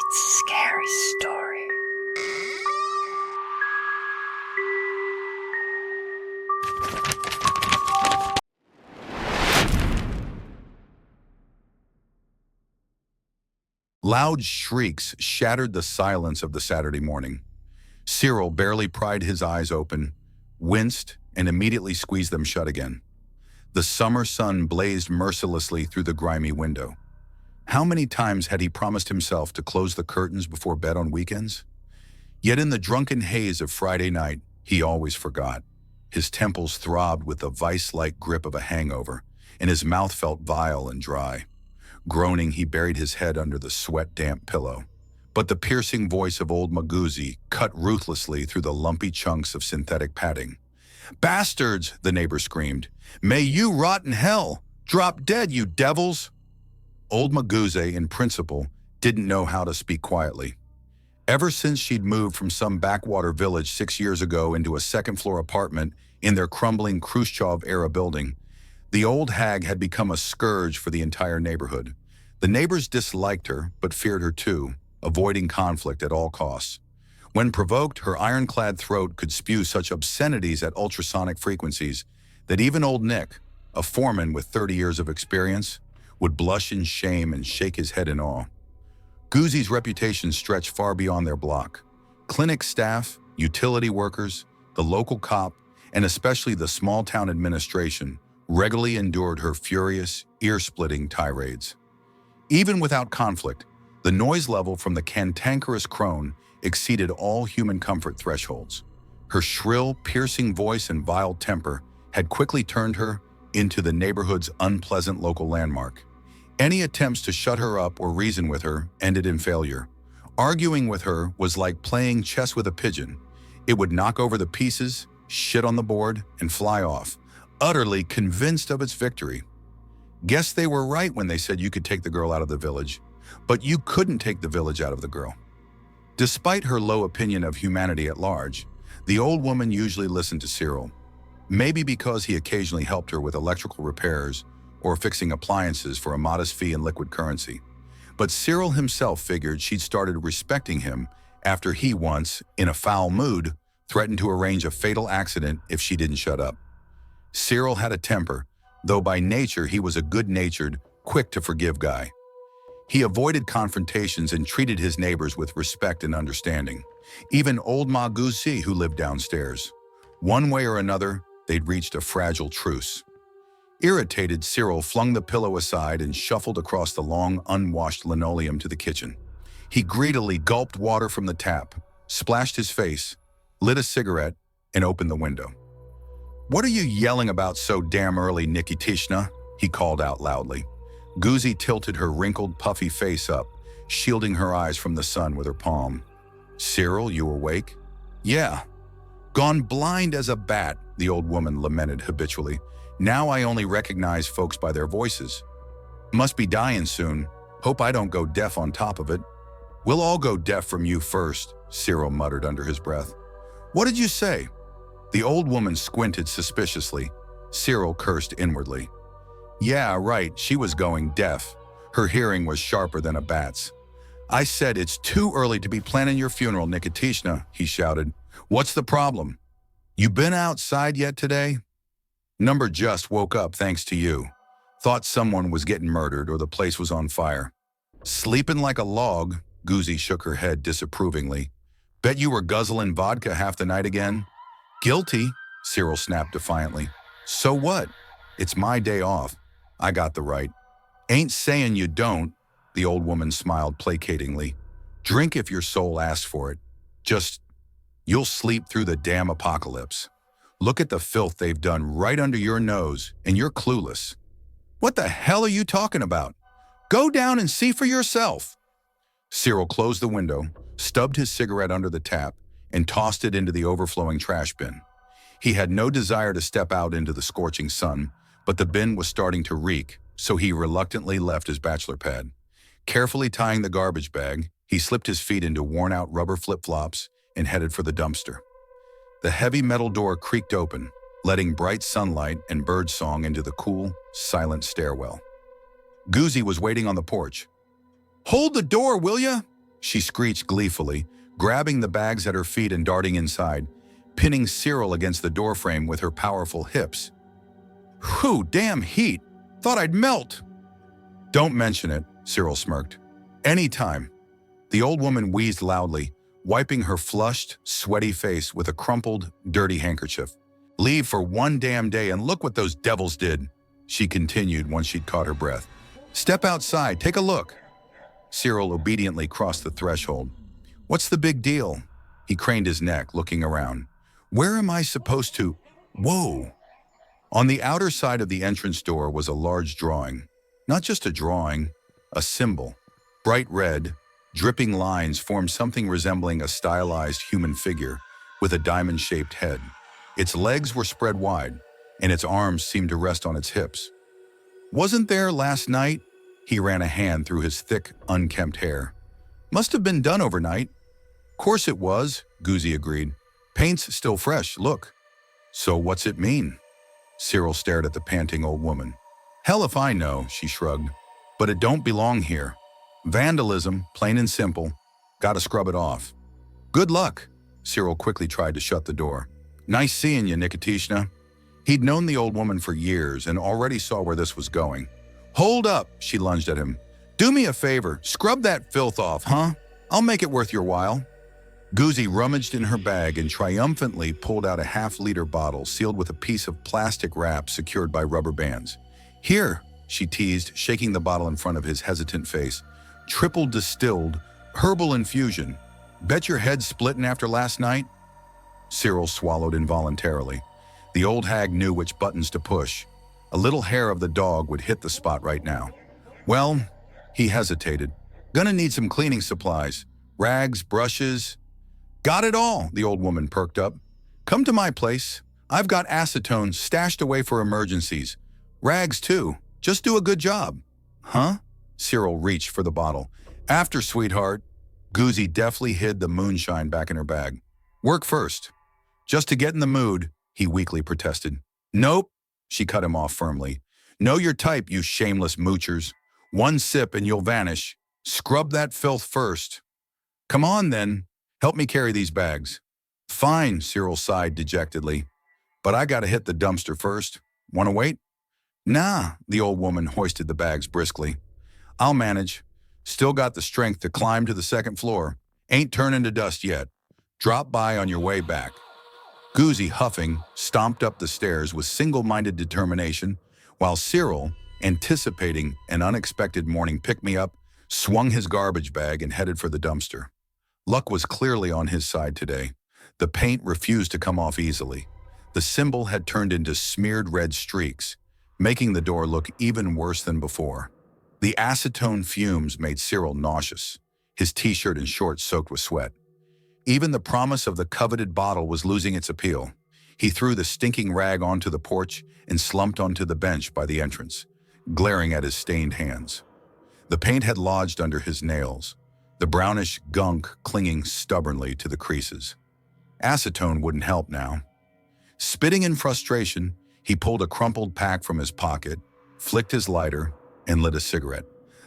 scary story. Loud shrieks shattered the silence of the Saturday morning. Cyril barely pried his eyes open, winced, and immediately squeezed them shut again. The summer sun blazed mercilessly through the grimy window. How many times had he promised himself to close the curtains before bed on weekends? Yet in the drunken haze of Friday night, he always forgot. His temples throbbed with the vice-like grip of a hangover, and his mouth felt vile and dry. Groaning, he buried his head under the sweat-damp pillow. But the piercing voice of old Maguzi cut ruthlessly through the lumpy chunks of synthetic padding. "Bastards!" the neighbor screamed. "May you rot in hell! Drop dead, you devils!" Old Maguzi, in principle, didn't know how to speak quietly. Ever since she'd moved from some backwater village 6 years ago into a second-floor apartment in their crumbling Khrushchev-era building, the old hag had become a scourge for the entire neighborhood. The neighbors disliked her, but feared her too, avoiding conflict at all costs. When provoked, her ironclad throat could spew such obscenities at ultrasonic frequencies that even old Nick, a foreman with 30 years of experience, would blush in shame and shake his head in awe. Guzi's reputation stretched far beyond their block. Clinic staff, utility workers, the local cop, and especially the small-town administration regularly endured her furious, ear-splitting tirades. Even without conflict, the noise level from the cantankerous crone exceeded all human comfort thresholds. Her shrill, piercing voice and vile temper had quickly turned her into the neighborhood's unpleasant local landmark. Any attempts to shut her up or reason with her ended in failure. Arguing with her was like playing chess with a pigeon. It would knock over the pieces, shit on the board, and fly off, utterly convinced of its victory. Guess they were right when they said you could take the girl out of the village, but you couldn't take the village out of the girl. Despite her low opinion of humanity at large, the old woman usually listened to Cyril. Maybe because he occasionally helped her with electrical repairs or fixing appliances for a modest fee in liquid currency. But Cyril himself figured she'd started respecting him after he once, in a foul mood, threatened to arrange a fatal accident if she didn't shut up. Cyril had a temper, though by nature he was a good-natured, quick-to-forgive guy. He avoided confrontations and treated his neighbors with respect and understanding, even old Ma Gusi, who lived downstairs. One way or another, they'd reached a fragile truce. Irritated, Cyril flung the pillow aside and shuffled across the long, unwashed linoleum to the kitchen. He greedily gulped water from the tap, splashed his face, lit a cigarette, and opened the window. "What are you yelling about so damn early, Nikitishna?" he called out loudly. Guzi tilted her wrinkled, puffy face up, shielding her eyes from the sun with her palm. "Cyril, you awake?" "Yeah." "Gone blind as a bat," the old woman lamented habitually. "Now I only recognize folks by their voices. Must be dying soon. Hope I don't go deaf on top of it." "We'll all go deaf from you first," Cyril muttered under his breath. "What did you say?" The old woman squinted suspiciously. Cyril cursed inwardly. "Yeah, right, she was going deaf. Her hearing was sharper than a bat's." "I said it's too early to be planning your funeral, Nikitishna," he shouted. "What's the problem? You been outside yet today?" "Number just woke up thanks to you. Thought someone was getting murdered or the place was on fire." "Sleeping like a log," Guzi shook her head disapprovingly. "Bet you were guzzling vodka half the night again?" "Guilty," Cyril snapped defiantly. "So what? It's my day off. I got the right." "Ain't saying you don't," the old woman smiled placatingly. "Drink if your soul asks for it. Just, you'll sleep through the damn apocalypse. Look at the filth they've done right under your nose, and you're clueless." "What the hell are you talking about? Go down and see for yourself." Cyril closed the window, stubbed his cigarette under the tap, and tossed it into the overflowing trash bin. He had no desire to step out into the scorching sun, but the bin was starting to reek, so he reluctantly left his bachelor pad. Carefully tying the garbage bag, he slipped his feet into worn-out rubber flip-flops and headed for the dumpster. The heavy metal door creaked open, letting bright sunlight and birdsong into the cool, silent stairwell. Guzi was waiting on the porch. "Hold the door, will ya?" she screeched gleefully, grabbing the bags at her feet and darting inside, pinning Cyril against the doorframe with her powerful hips. Whew, damn heat! Thought I'd melt! Don't mention it, Cyril smirked. Anytime. The old woman wheezed loudly, wiping her flushed, sweaty face with a crumpled, dirty handkerchief. Leave for one damn day and look what those devils did, she continued once she'd caught her breath. Step outside, take a look. Cyril obediently crossed the threshold. What's the big deal? He craned his neck, looking around. Where am I supposed to? Whoa! On the outer side of the entrance door was a large drawing. Not just a drawing, a symbol. Bright red, dripping lines formed something resembling a stylized human figure with a diamond-shaped head. Its legs were spread wide, and its arms seemed to rest on its hips. Wasn't there last night? He ran a hand through his thick, unkempt hair. Must have been done overnight. Course it was, Goozy agreed. Paint's still fresh, look. So what's it mean? Cyril stared at the panting old woman. Hell if I know, she shrugged. But it don't belong here. Vandalism, plain and simple. Gotta scrub it off. Good luck. Cyril quickly tried to shut the door. Nice seeing you, Nikitishna. He'd known the old woman for years and already saw where this was going. Hold up, she lunged at him. Do me a favor, scrub that filth off, huh? I'll make it worth your while. Goozy rummaged in her bag and triumphantly pulled out a half-liter bottle sealed with a piece of plastic wrap secured by rubber bands. Here, she teased, shaking the bottle in front of his hesitant face. Triple distilled, herbal infusion. Bet your head's splitting after last night? Cyril swallowed involuntarily. The old hag knew which buttons to push. A little hair of the dog would hit the spot right now. Well, he hesitated. Gonna need some cleaning supplies. Rags, brushes. Got it all, the old woman perked up. Come to my place. I've got acetone stashed away for emergencies. Rags too. Just do a good job. Huh? Cyril reached for the bottle. After, sweetheart. Goozy deftly hid the moonshine back in her bag. Work first. Just to get in the mood, he weakly protested. Nope, she cut him off firmly. Know your type, you shameless moochers. One sip and you'll vanish. Scrub that filth first. Come on then, help me carry these bags. Fine, Cyril sighed dejectedly. But I gotta hit the dumpster first. Wanna wait? Nah, the old woman hoisted the bags briskly. I'll manage. Still got the strength to climb to the second floor. Ain't turning to dust yet. Drop by on your way back. Goozy, huffing, stomped up the stairs with single-minded determination, while Cyril, anticipating an unexpected morning pick-me-up, swung his garbage bag and headed for the dumpster. Luck was clearly on his side today. The paint refused to come off easily. The symbol had turned into smeared red streaks, making the door look even worse than before. The acetone fumes made Cyril nauseous, his t-shirt and shorts soaked with sweat. Even the promise of the coveted bottle was losing its appeal. He threw the stinking rag onto the porch and slumped onto the bench by the entrance, glaring at his stained hands. The paint had lodged under his nails, the brownish gunk clinging stubbornly to the creases. Acetone wouldn't help now. Spitting in frustration, he pulled a crumpled pack from his pocket, flicked his lighter, and lit a cigarette.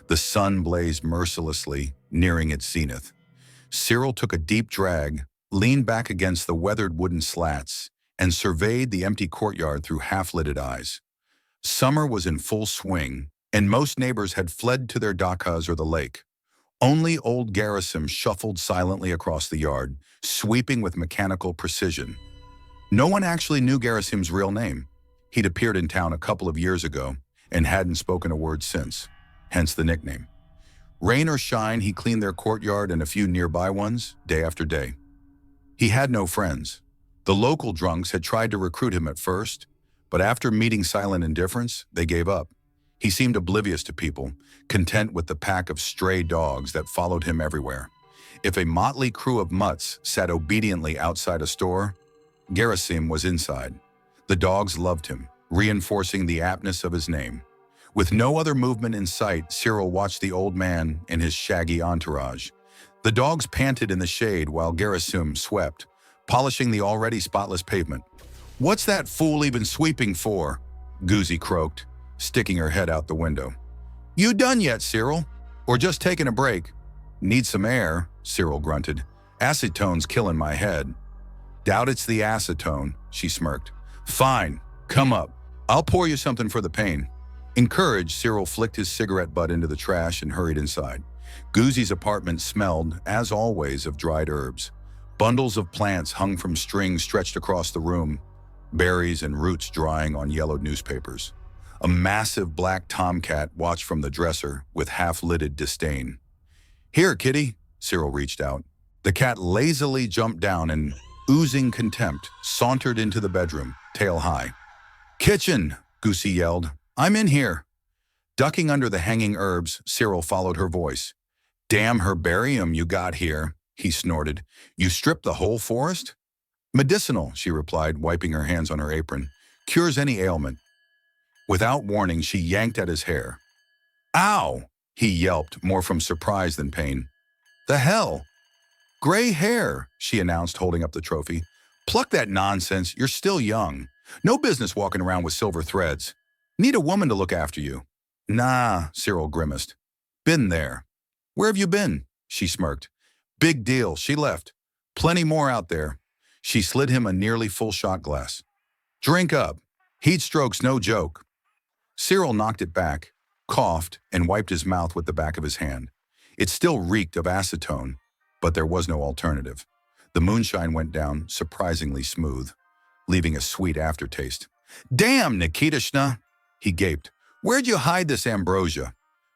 The sun blazed mercilessly, nearing its zenith. Cyril took a deep drag, leaned back against the weathered wooden slats, and surveyed the empty courtyard through half-lidded eyes. Summer was in full swing, and most neighbors had fled to their dakas or the lake. Only old Gerasim shuffled silently across the yard, sweeping with mechanical precision. No one actually knew Gerasim's real name. He'd appeared in town a couple of years ago and hadn't spoken a word since, hence the nickname. Rain or shine, he cleaned their courtyard and a few nearby ones, day after day. He had no friends. The local drunks had tried to recruit him at first, but after meeting silent indifference, they gave up. He seemed oblivious to people, content with the pack of stray dogs that followed him everywhere. If a motley crew of mutts sat obediently outside a store, Gerasim was inside. The dogs loved him, reinforcing the aptness of his name. With no other movement in sight, Cyril watched the old man and his shaggy entourage. The dogs panted in the shade while Gerasim swept, polishing the already spotless pavement. What's that fool even sweeping for? Goozy croaked, sticking her head out the window. You done yet, Cyril? Or just taking a break? Need some air, Cyril grunted. "Acetone's killing my head." "Doubt it's the acetone," she smirked. "Fine, come up. I'll pour you something for the pain." Encouraged, Cyril flicked his cigarette butt into the trash and hurried inside. Goozy's apartment smelled, as always, of dried herbs. Bundles of plants hung from strings stretched across the room, berries and roots drying on yellowed newspapers. A massive black tomcat watched from the dresser with half-lidded disdain. "Here, kitty," Cyril reached out. The cat lazily jumped down and, oozing contempt, sauntered into the bedroom, tail high. "Kitchen," Goosey yelled. "I'm in here." Ducking under the hanging herbs, Cyril followed her voice. "Damn herbarium you got here," he snorted. "You stripped the whole forest?" "Medicinal," she replied, wiping her hands on her apron. "Cures any ailment." Without warning, she yanked at his hair. "Ow!" he yelped, more from surprise than pain. "The hell?" "Gray hair," she announced, holding up the trophy. "Pluck that nonsense, you're still young. No business walking around with silver threads. Need a woman to look after you." "Nah," Cyril grimaced. "Been there." "Where have you been?" she smirked. "Big deal, she left. Plenty more out there." She slid him a nearly full shot glass. "Drink up. Heat stroke's no joke." Cyril knocked it back, coughed, and wiped his mouth with the back of his hand. It still reeked of acetone, but there was no alternative. The moonshine went down surprisingly smooth, leaving a sweet aftertaste. "Damn, Nikitashna!" he gaped. "Where'd you hide this ambrosia?"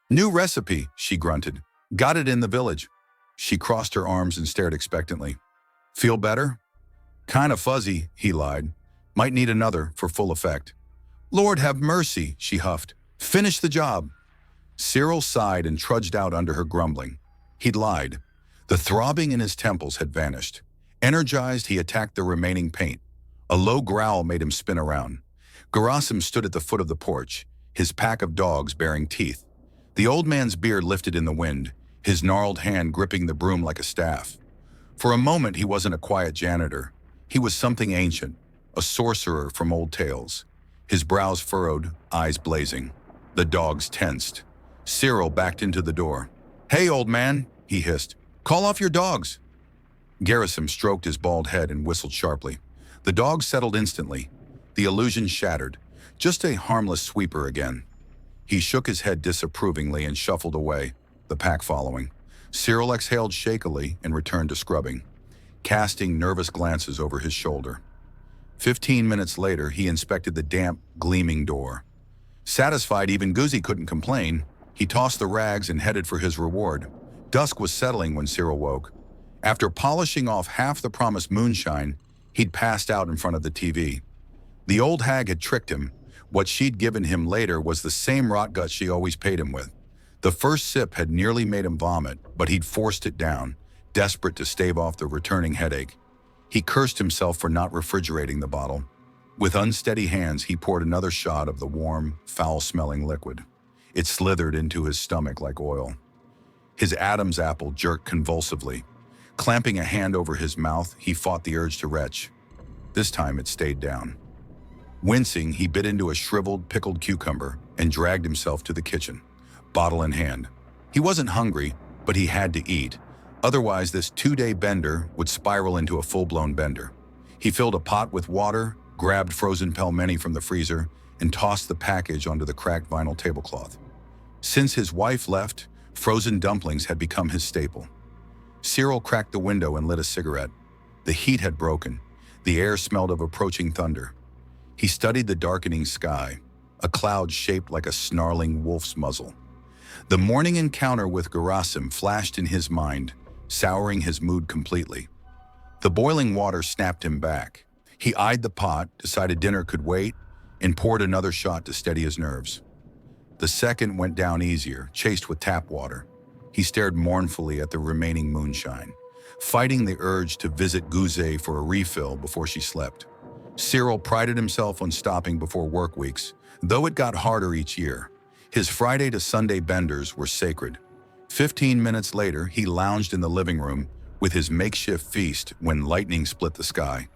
"New recipe," she grunted. "Got it in the village." She crossed her arms and stared expectantly. "Feel better?" "Kinda fuzzy," he lied. "Might need another for full effect." "Lord have mercy," she huffed. "Finish the job." Cyril sighed and trudged out under her grumbling. He'd lied. The throbbing in his temples had vanished. Energized, he attacked the remaining paint. A low growl made him spin around. Gerasim stood at the foot of the porch, his pack of dogs baring teeth. The old man's beard lifted in the wind, his gnarled hand gripping the broom like a staff. For a moment, he wasn't a quiet janitor. He was something ancient, a sorcerer from old tales. His brows furrowed, eyes blazing. The dogs tensed. Cyril backed into the door. "Hey, old man," he hissed. "Call off your dogs." Gerasim stroked his bald head and whistled sharply. The dogs settled instantly. The illusion shattered. Just a harmless sweeper again. He shook his head disapprovingly and shuffled away, the pack following. Cyril exhaled shakily and returned to scrubbing, casting nervous glances over his shoulder. 15 minutes later, he inspected the damp, gleaming door. Satisfied even Goozy couldn't complain, he tossed the rags and headed for his reward. Dusk was settling when Cyril woke. After polishing off half the promised moonshine, he'd passed out in front of the TV. The old hag had tricked him. What she'd given him later was the same rotgut she always paid him with. The first sip had nearly made him vomit, but he'd forced it down, desperate to stave off the returning headache. He cursed himself for not refrigerating the bottle. With unsteady hands, he poured another shot of the warm, foul-smelling liquid. It slithered into his stomach like oil. His Adam's apple jerked convulsively. Clamping a hand over his mouth, he fought the urge to retch. This time it stayed down. Wincing, he bit into a shriveled, pickled cucumber and dragged himself to the kitchen, bottle in hand. He wasn't hungry, but he had to eat. Otherwise, this 2-day bender would spiral into a full-blown bender. He filled a pot with water, grabbed frozen pelmeni from the freezer, and tossed the package onto the cracked vinyl tablecloth. Since his wife left, frozen dumplings had become his staple. Cyril cracked the window and lit a cigarette. The heat had broken. The air smelled of approaching thunder. He studied the darkening sky, a cloud shaped like a snarling wolf's muzzle. The morning encounter with Gerasim flashed in his mind, souring his mood completely. The boiling water snapped him back. He eyed the pot, decided dinner could wait, and poured another shot to steady his nerves. The second went down easier, chased with tap water. He stared mournfully at the remaining moonshine, fighting the urge to visit Gouze for a refill before she slept. Cyril prided himself on stopping before work weeks, though it got harder each year. His Friday to Sunday benders were sacred. 15 minutes later, he lounged in the living room with his makeshift feast when lightning split the sky.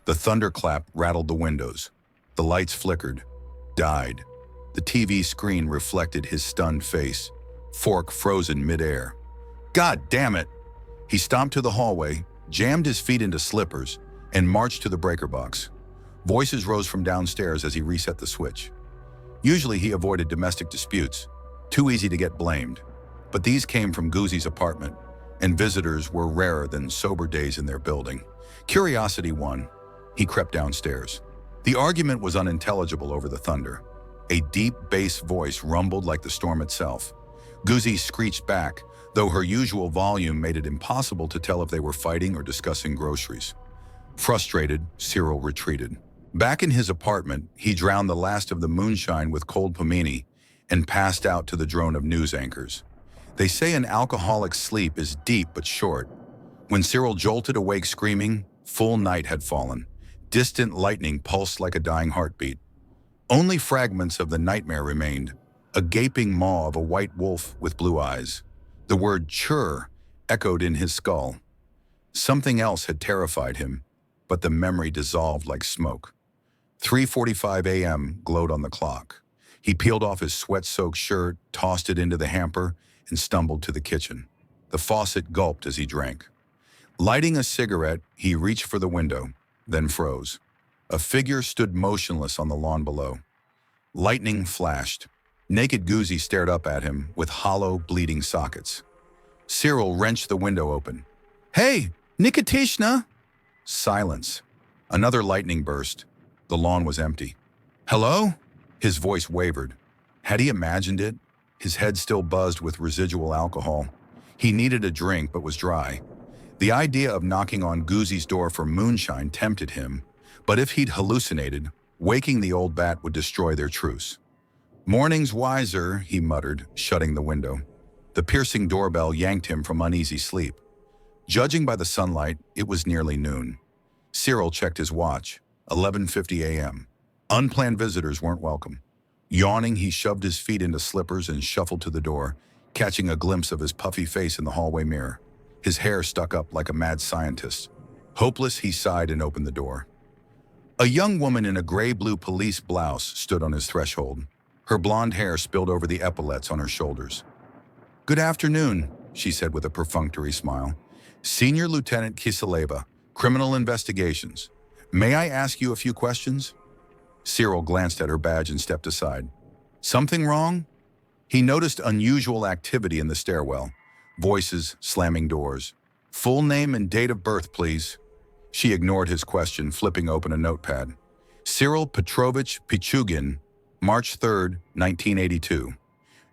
The thunderclap rattled the windows. The lights flickered, died. The TV screen reflected his stunned face, fork frozen midair. God damn it! He stomped to the hallway, jammed his feet into slippers, and marched to the breaker box. Voices rose from downstairs as he reset the switch. Usually he avoided domestic disputes, too easy to get blamed. But these came from Goozy's apartment, and visitors were rarer than sober days in their building. Curiosity won. He crept downstairs. The argument was unintelligible over the thunder. A deep bass voice rumbled like the storm itself. Goozy screeched back, though her usual volume made it impossible to tell if they were fighting or discussing groceries. Frustrated, Cyril retreated. Back in his apartment, he drowned the last of the moonshine with cold pomini and passed out to the drone of news anchors. They say an alcoholic's sleep is deep but short. When Cyril jolted awake screaming, full night had fallen. Distant lightning pulsed like a dying heartbeat. Only fragments of the nightmare remained, a gaping maw of a white wolf with blue eyes. The word chur echoed in his skull. Something else had terrified him, but the memory dissolved like smoke. 3:45 a.m. glowed on the clock. He peeled off his sweat-soaked shirt, tossed it into the hamper, and stumbled to the kitchen. The faucet gulped as he drank. Lighting a cigarette, he reached for the window, then froze. A figure stood motionless on the lawn below. Lightning flashed. Naked Goozy stared up at him with hollow, bleeding sockets. Cyril wrenched the window open. "Hey, Nikitishna!" Silence. Another lightning burst. The lawn was empty. "Hello?" His voice wavered. Had he imagined it? His head still buzzed with residual alcohol. He needed a drink but was dry. The idea of knocking on Goozy's door for moonshine tempted him, but if he'd hallucinated, waking the old bat would destroy their truce. "Morning's wiser," he muttered, shutting the window. The piercing doorbell yanked him from uneasy sleep. Judging by the sunlight, it was nearly noon. Cyril checked his watch. 11:50 a.m. Unplanned visitors weren't welcome. Yawning, he shoved his feet into slippers and shuffled to the door, catching a glimpse of his puffy face in the hallway mirror. His hair stuck up like a mad scientist. Hopeless, he sighed and opened the door. A young woman in a gray-blue police blouse stood on his threshold. Her blonde hair spilled over the epaulets on her shoulders. "Good afternoon," she said with a perfunctory smile. "Senior Lieutenant Kiseleva, Criminal Investigations. May I ask you a few questions?" Cyril glanced at her badge and stepped aside. "Something wrong?" He noticed unusual activity in the stairwell. Voices, slamming doors. "Full name and date of birth, please." She ignored his question, flipping open a notepad. "Cyril Petrovich Pichugin, March 3rd, 1982.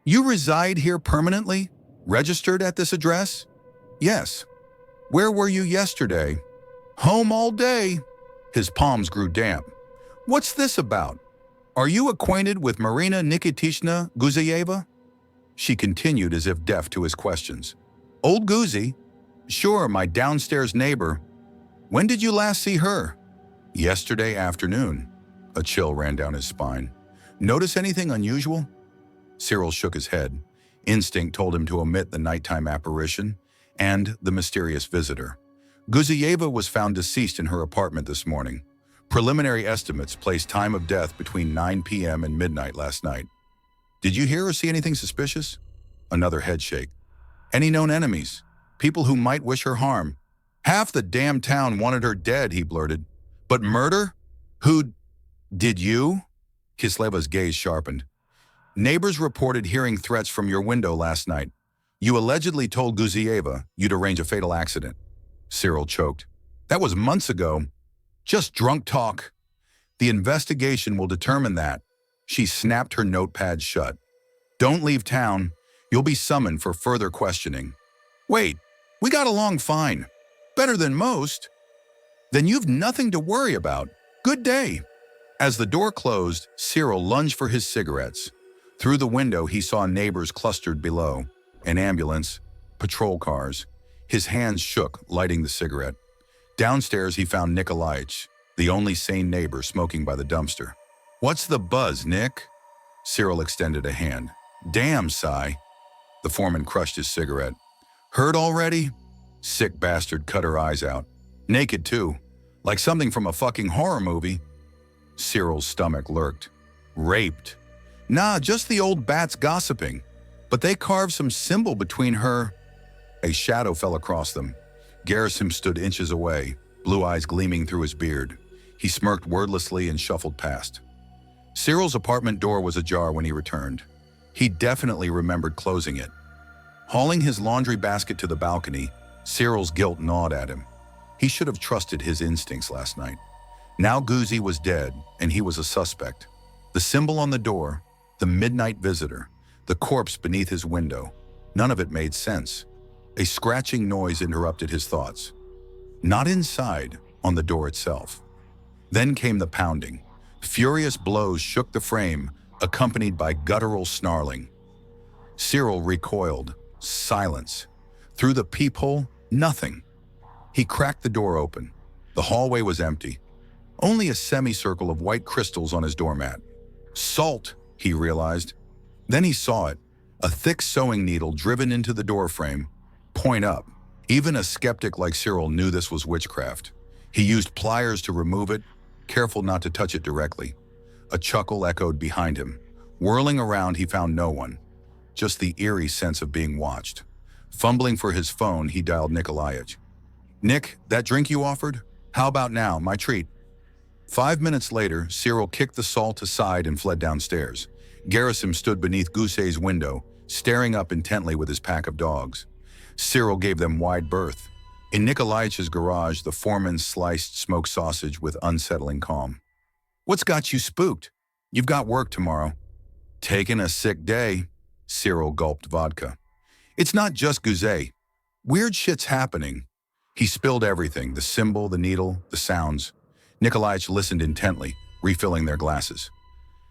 "You reside here permanently? Registered at this address?" "Yes." "Where were you yesterday?" "Home all day." His palms grew damp. "What's this about? Are you acquainted with Marina Nikitishna Guzeyeva?" She continued as if deaf to his questions. "Old Goozy? Sure, my downstairs neighbor. When did you last see her?" "Yesterday afternoon." A chill ran down his spine. "Notice anything unusual?" Cyril shook his head. Instinct told him to omit the nighttime apparition and the mysterious visitor. Guzeyeva was found deceased in her apartment this morning. Preliminary estimates placed time of death between 9 p.m. and midnight last night. "Did you hear or see anything suspicious?" Another head shake. "Any known enemies? People who might wish her harm?" "Half the damn town wanted her dead," he blurted. "But murder? Who did you?" Kisleva's gaze sharpened. "Neighbors reported hearing threats from your window last night. You allegedly told Guzeyeva you'd arrange a fatal accident." Cyril choked. "That was months ago. Just drunk talk. The investigation will determine that." She snapped her notepad shut. "Don't leave town. You'll be summoned for further questioning." "Wait, we got along fine. Better than most." "Then you've nothing to worry about. Good day." As the door closed, Cyril lunged for his cigarettes. Through the window, he saw neighbors clustered below. An ambulance, patrol cars. His hands shook, lighting the cigarette. Downstairs, he found Nikolaich, the only sane neighbor, smoking by the dumpster. "What's the buzz, Nick?" Cyril extended a hand. "Damn, Cy." The foreman crushed his cigarette. "Heard already?" Sick bastard cut her eyes out. "Naked, too. Like something from a fucking horror movie." Cyril's stomach lurked. "Raped?" "Nah, just the old bats gossiping. But they carved some symbol between her." A shadow fell across them. Gerasim stood inches away, blue eyes gleaming through his beard. He smirked wordlessly and shuffled past. Cyril's apartment door was ajar when he returned. He definitely remembered closing it. Hauling his laundry basket to the balcony, Cyril's guilt gnawed at him. He should have trusted his instincts last night. Now Guzzi was dead, and he was a suspect. The symbol on the door, the midnight visitor, the corpse beneath his window, none of it made sense. A scratching noise interrupted his thoughts. Not inside, on the door itself. Then came the pounding. Furious blows shook the frame, accompanied by guttural snarling. Cyril recoiled. Silence. Through the peephole, nothing. He cracked the door open. The hallway was empty. Only a semicircle of white crystals on his doormat. Salt, he realized. Then he saw it. A thick sewing needle driven into the doorframe. Point up. Even a skeptic like Cyril knew this was witchcraft. He used pliers to remove it, careful not to touch it directly. A chuckle echoed behind him. Whirling around, he found no one. Just the eerie sense of being watched. Fumbling for his phone, he dialed Nikolaich. "Nick, that drink you offered? How about now, my treat?" 5 minutes later, Cyril kicked the salt aside and fled downstairs. Gerasim stood beneath Guzzi's window, staring up intently with his pack of dogs. Cyril gave them wide berth. In Nikolaich's garage, the foreman sliced smoked sausage with unsettling calm. "What's got you spooked? You've got work tomorrow." "Taking a sick day," Cyril gulped vodka. "It's not just Guzzi. Weird shit's happening." He spilled everything, the symbol, the needle, the sounds. Nikolaich listened intently, refilling their glasses.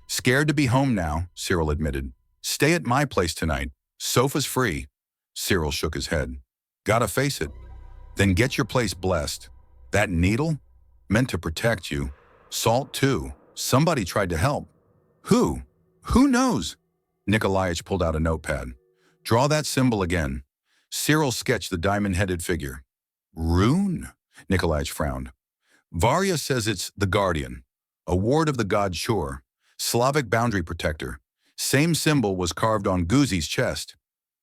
"Scared to be home now," Cyril admitted. "Stay at my place tonight. Sofa's free." Cyril shook his head. "Gotta face it. Then get your place blessed. That needle? Meant to protect you. Salt too. Somebody tried to help. Who? Who knows?" Nikolaich pulled out a notepad. "Draw that symbol again." Cyril sketched the diamond-headed figure. "Rune?" Nikolaich frowned. "Varya says it's the Guardian, a ward of the god Shur, Slavic boundary protector. Same symbol was carved on Guzzi's chest."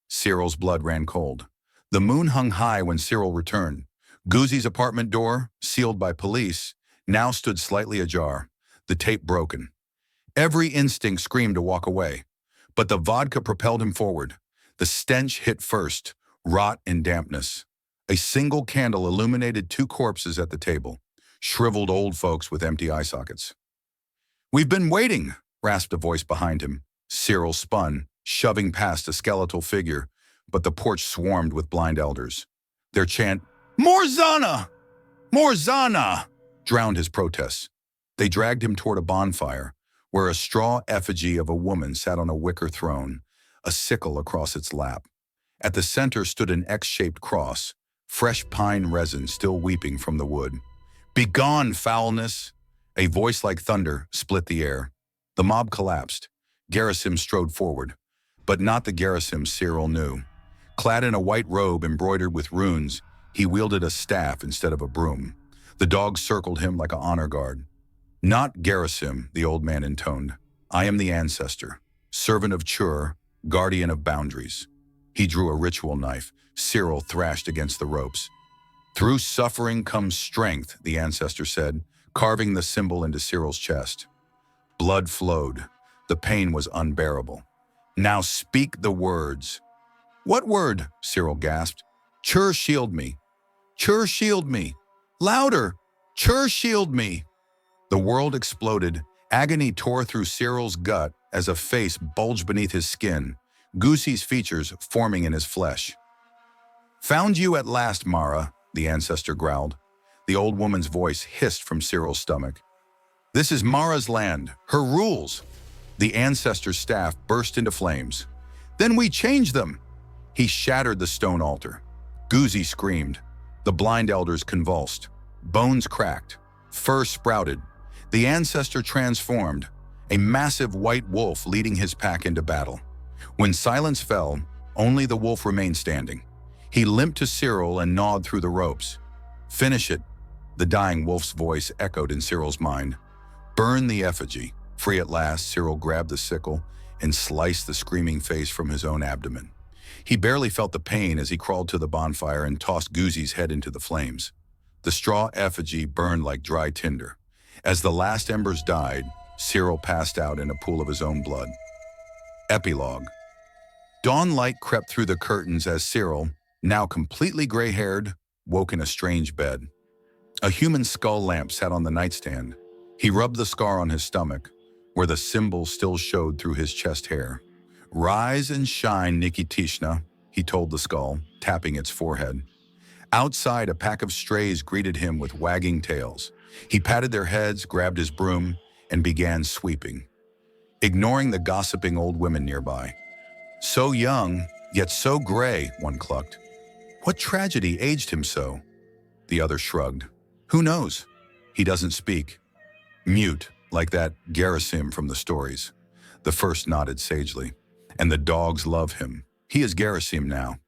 Cyril's blood ran cold. The moon hung high when Cyril returned. Guzzi's apartment door, sealed by police, now stood slightly ajar, the tape broken. Every instinct screamed to walk away, but the vodka propelled him forward. The stench hit first, rot and dampness. A single candle illuminated two corpses at the table, shriveled old folks with empty eye sockets. "We've been waiting," rasped a voice behind him. Cyril spun, shoving past a skeletal figure, but the porch swarmed with blind elders. Their chant, "More Zana! More Zana!" drowned his protests. They dragged him toward a bonfire, where a straw effigy of a woman sat on a wicker throne, a sickle across its lap. At the center stood an X-shaped cross, fresh pine resin still weeping from the wood. "Begone, foulness!" A voice like thunder split the air. The mob collapsed. Gerasim strode forward, but not the Gerasim Cyril knew. Clad in a white robe embroidered with runes, he wielded a staff instead of a broom. The dogs circled him like an honor guard. "Not Gerasim," the old man intoned. "I am the ancestor, servant of Chur, guardian of boundaries." He drew a ritual knife. Cyril thrashed against the ropes. "Through suffering comes strength," the ancestor said, carving the symbol into Cyril's chest. Blood flowed. The pain was unbearable. "Now speak the words." "What word?" Cyril gasped. "Chur shield me. Chur shield me. Louder! Chur shield me." The world exploded. Agony tore through Cyril's gut as a face bulged beneath his skin, Guzzi's features forming in his flesh. "Found you at last, Mara," the ancestor growled. The old woman's voice hissed from Cyril's stomach. "This is Mara's land, her rules." The ancestor's staff burst into flames. "Then we change them." He shattered the stone altar. Guzzi screamed. The blind elders convulsed. Bones cracked. Fur sprouted. The ancestor transformed, a massive white wolf leading his pack into battle. When silence fell, only the wolf remained standing. He limped to Cyril and gnawed through the ropes. "Finish it," the dying wolf's voice echoed in Cyril's mind. "Burn the effigy." Free at last, Cyril grabbed the sickle and sliced the screaming face from his own abdomen. He barely felt the pain as he crawled to the bonfire and tossed Goozy's head into the flames. The straw effigy burned like dry tinder. As the last embers died, Cyril passed out in a pool of his own blood. Epilogue. Dawn light crept through the curtains as Cyril, now completely gray-haired, woke in a strange bed. A human skull lamp sat on the nightstand. He rubbed the scar on his stomach, where the symbol still showed through his chest hair. "Rise and shine, Nikitishna," he told the skull, tapping its forehead. Outside, a pack of strays greeted him with wagging tails. He patted their heads, grabbed his broom, and began sweeping, ignoring the gossiping old women nearby. "So young, yet so gray," one clucked. "What tragedy aged him so?" The other shrugged. "Who knows? He doesn't speak. Mute, like that Gerasim from the stories." The first nodded sagely. "And the dogs love him. He is Gerasim now."